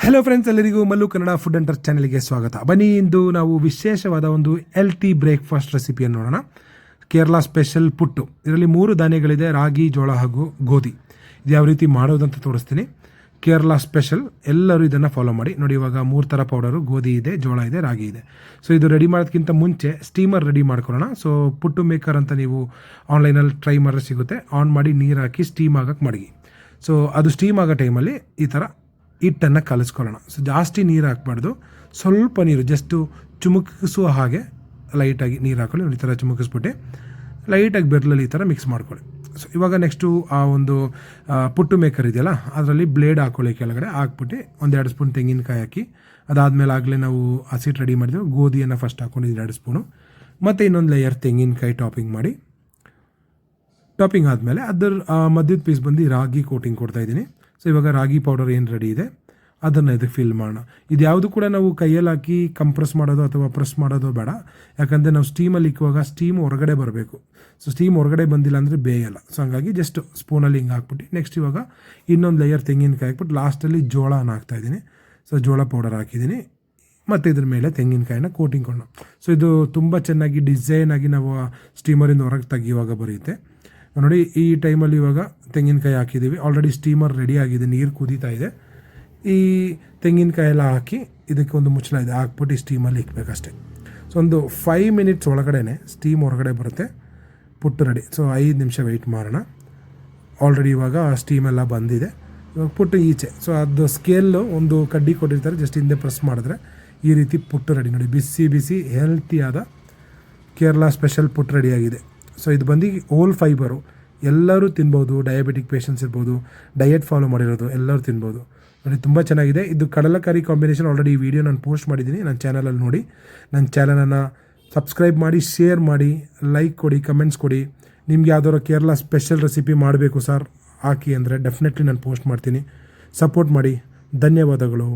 Hello friends, ಎಲ್ಲರಿಗೂ Mallu Kannada food and touch ಚಾನಲ್ಗೆ ಸ್ವಾಗತ. ಬನ್ನಿ, ಇಂದು ನಾವು ವಿಶೇಷವಾದ ಒಂದು ಹೆಲ್ತಿ ಬ್ರೇಕ್ಫಾಸ್ಟ್ ರೆಸಿಪಿಯನ್ನು ನೋಡೋಣ. ಕೇರಳ ಸ್ಪೆಷಲ್ ಪುಟ್ಟು. ಇದರಲ್ಲಿ 3 ಧಾನ್ಯಗಳಿದೆ: ರಾಗಿ, ಜೋಳ ಹಾಗೂ ಗೋಧಿ. ಇದು ಯಾವ ರೀತಿ ಮಾಡೋದಂತ ತೋರಿಸ್ತೀನಿ. ಕೇರಳ ಸ್ಪೆಷಲ್. ಎಲ್ಲರೂ ಇದನ್ನು ಫಾಲೋ ಮಾಡಿ. ನೋಡಿ, ಇವಾಗ 3 ಥರ ಪೌಡರು: ಗೋಧಿ ಇದೆ, ಜೋಳ ಇದೆ, ರಾಗಿ ಇದೆ. ಸೊ ಇದು ರೆಡಿ ಮಾಡೋದಕ್ಕಿಂತ ಮುಂಚೆ ಸ್ಟೀಮರ್ ರೆಡಿ ಮಾಡ್ಕೊಳ್ಳೋಣ. ಸೊ ಪುಟ್ಟು ಮೇಕರ್ ಅಂತ ನೀವು ಆನ್ಲೈನಲ್ಲಿ ಟ್ರೈ ಮಾಡಿದ್ರೆ ಸಿಗುತ್ತೆ. ಆನ್ ಮಾಡಿ ನೀರು ಹಾಕಿ ಸ್ಟೀಮ್ ಆಗೋಕ್ಕೆ ಮಡಗಿ. ಸೊ ಅದು ಸ್ಟೀಮ್ ಆಗೋ ಟೈಮಲ್ಲಿ ಈ ಥರ ಹಿಟ್ಟನ್ನು ಕಲಿಸ್ಕೊಳ್ಳೋಣ. ಸೊ ಜಾಸ್ತಿ ನೀರು ಹಾಕ್ಬಾರ್ದು, ಸ್ವಲ್ಪ ನೀರು, ಜಸ್ಟು ಚುಮುಕಿಸುವ ಹಾಗೆ ಲೈಟಾಗಿ ನೀರು ಹಾಕೊಳ್ಳಿ. ಈ ಥರ ಚುಮುಕಿಸ್ಬಿಟ್ಟು ಲೈಟಾಗಿ ಬೆರಳಲ್ಲಿ ಈ ಥರ ಮಿಕ್ಸ್ ಮಾಡ್ಕೊಳ್ಳಿ. ಸೊ ಇವಾಗ ನೆಕ್ಸ್ಟು ಆ ಒಂದು ಪುಟ್ಟು ಮೇಕರ್ ಇದೆಯಲ್ಲ, ಅದರಲ್ಲಿ ಬ್ಲೇಡ್ ಹಾಕ್ಕೊಳ್ಳಿ. ಕೆಳಗಡೆ ಹಾಕ್ಬಿಟ್ಟು 1-2 ಸ್ಪೂನ್ ತೆಂಗಿನಕಾಯಿ ಹಾಕಿ, ಅದಾದಮೇಲೆ ಆಗಲೇ ನಾವು ಹಸಿಟ್ಟು ರೆಡಿ ಮಾಡಿದ್ವಿ. ಗೋಧಿಯನ್ನು ಫಸ್ಟ್ ಹಾಕ್ಕೊಂಡಿದ್ದು 2 ಸ್ಪೂನು, ಮತ್ತು ಇನ್ನೊಂದು ಲೇಯರ್ ತೆಂಗಿನಕಾಯಿ ಟಾಪಿಂಗ್ ಮಾಡಿ. ಟಾಪಿಂಗ್ ಆದಮೇಲೆ ಅದರ ಮಧ್ಯದ ಪೀಸ್ ಬಂದು ರಾಗಿ ಕೋಟಿಂಗ್ ಕೊಡ್ತಾಯಿದ್ದೀನಿ. ಸೊ ಇವಾಗ ರಾಗಿ ಪೌಡರ್ ಏನು ರೆಡಿ ಇದೆ ಅದನ್ನು ಇದಕ್ಕೆ ಫಿಲ್ ಮಾಡೋಣ. ಇದು ಯಾವುದು ಕೂಡ ನಾವು ಕೈಯಲ್ಲಿ ಹಾಕಿ ಕಂಪ್ರೆಸ್ ಮಾಡೋದು ಅಥವಾ ಪ್ರೆಸ್ ಮಾಡೋದು ಬೇಡ. ಯಾಕಂದರೆ ನಾವು ಸ್ಟೀಮಲ್ಲಿ ಇಕ್ಕುವಾಗ ಸ್ಟೀಮ್ ಹೊರಗಡೆ ಬರಬೇಕು. ಸೊ ಸ್ಟೀಮ್ ಹೊರಗಡೆ ಬಂದಿಲ್ಲ ಅಂದರೆ ಬೇಯಲ್ಲ. ಸೊ ಹಂಗಾಗಿ ಜಸ್ಟ್ ಸ್ಪೂನಲ್ಲಿ ಹಿಂಗೆ ಹಾಕ್ಬಿಟ್ಟು ನೆಕ್ಸ್ಟ್ ಇವಾಗ ಇನ್ನೊಂದು ಲೇಯರ್ ತೆಂಗಿನಕಾಯಿ ಹಾಕ್ಬಿಟ್ಟು ಲಾಸ್ಟಲ್ಲಿ ಜೋಳನ ಹಾಕ್ತಾಯಿದ್ದೀನಿ. ಸೊ ಜೋಳ ಪೌಡರ್ ಹಾಕಿದ್ದೀನಿ, ಮತ್ತು ಇದ್ರ ಮೇಲೆ ತೆಂಗಿನಕಾಯಿನ ಕೋಟಿಂಗ್ ಕೊಡೋಣ. ಸೊ ಇದು ತುಂಬ ಚೆನ್ನಾಗಿ ಡಿಸೈನಾಗಿ ನಾವು ಸ್ಟೀಮರಿಂದ ಹೊರಗೆ ತೆಗಿಯುವಾಗ ಬರೆಯುತ್ತೆ ನೋಡಿ. ಈ ಟೈಮಲ್ಲಿ ಇವಾಗ ತೆಂಗಿನಕಾಯಿ ಹಾಕಿದ್ದೀವಿ. ಆಲ್ರೆಡಿ ಸ್ಟೀಮರ್ ರೆಡಿ ಆಗಿದೆ, ನೀರು ಕುದೀತಾ ಇದೆ. ಈ ತೆಂಗಿನಕಾಯಿ ಎಲ್ಲ ಹಾಕಿ ಇದಕ್ಕೆ ಒಂದು ಮುಚ್ಚಳ ಇದೆ, ಹಾಕ್ಬಿಟ್ಟು ಈ ಸ್ಟೀಮಲ್ಲಿ ಇಕ್ಬೇಕಷ್ಟೆ. ಸೊ ಒಂದು 5 ಮಿನಿಟ್ಸ್ ಒಳಗಡೆ ಸ್ಟೀಮ್ ಹೊರಗಡೆ ಬರುತ್ತೆ, ಪುಟ್ಟು ರೆಡಿ. ಸೊ 5 ನಿಮಿಷ ವೆಯ್ಟ್ ಮಾಡೋಣ. ಆಲ್ರೆಡಿ ಇವಾಗ ಸ್ಟೀಮೆಲ್ಲ ಬಂದಿದೆ. ಇವಾಗ ಪುಟ್ಟು ಈಚೆ. ಸೊ ಅದು ಸ್ಕೇಲು ಒಂದು ಕಡ್ಡಿ ಕೊಟ್ಟಿರ್ತಾರೆ, ಜಸ್ಟ್ ಹಿಂದೆ ಪ್ರೆಸ್ ಮಾಡಿದ್ರೆ ಈ ರೀತಿ ಪುಟ್ಟು ರೆಡಿ. ನೋಡಿ, ಬಿಸಿ ಬಿಸಿ ಹೆಲ್ತಿಯಾದ ಕೇರಳ ಸ್ಪೆಷಲ್ ಪುಟ್ಟು ರೆಡಿಯಾಗಿದೆ. ಸೊ ಇದು ಬಂದು ಹೋಲ್ ಫೈಬರು, ಎಲ್ಲರೂ ತಿನ್ಬೋದು. ಡಯಾಬಿಟಿಕ್ ಪೇಷಂಟ್ಸ್ ಇರ್ಬೋದು, ಡಯಟ್ ಫಾಲೋ ಮಾಡಿರೋದು ಎಲ್ಲರೂ ತಿನ್ಬೋದು. ನೋಡಿ, ತುಂಬ ಚೆನ್ನಾಗಿದೆ. ಇದು ಕಡಲೆಕಾರಿ ಕಾಂಬಿನೇಷನ್. ಆಲ್ರೆಡಿ ಈ ವಿಡಿಯೋ ನಾನು ಪೋಸ್ಟ್ ಮಾಡಿದ್ದೀನಿ ನನ್ನ ಚಾನಲಲ್ಲಿ ನೋಡಿ. ನನ್ನ ಚಾನಲನ್ನು ಸಬ್ಸ್ಕ್ರೈಬ್ ಮಾಡಿ, ಶೇರ್ ಮಾಡಿ, ಲೈಕ್ ಕೊಡಿ, ಕಮೆಂಟ್ಸ್ ಕೊಡಿ. ನಿಮ್ಗೆ ಯಾವ್ದಾದ್ರು ಕೇರಳ ಸ್ಪೆಷಲ್ ರೆಸಿಪಿ ಮಾಡಬೇಕು ಸರ್ ಹಾಕಿ ಅಂದರೆ ಡೆಫಿನೆಟ್ಲಿ ನಾನು ಪೋಸ್ಟ್ ಮಾಡ್ತೀನಿ. ಸಪೋರ್ಟ್ ಮಾಡಿ. ಧನ್ಯವಾದಗಳು.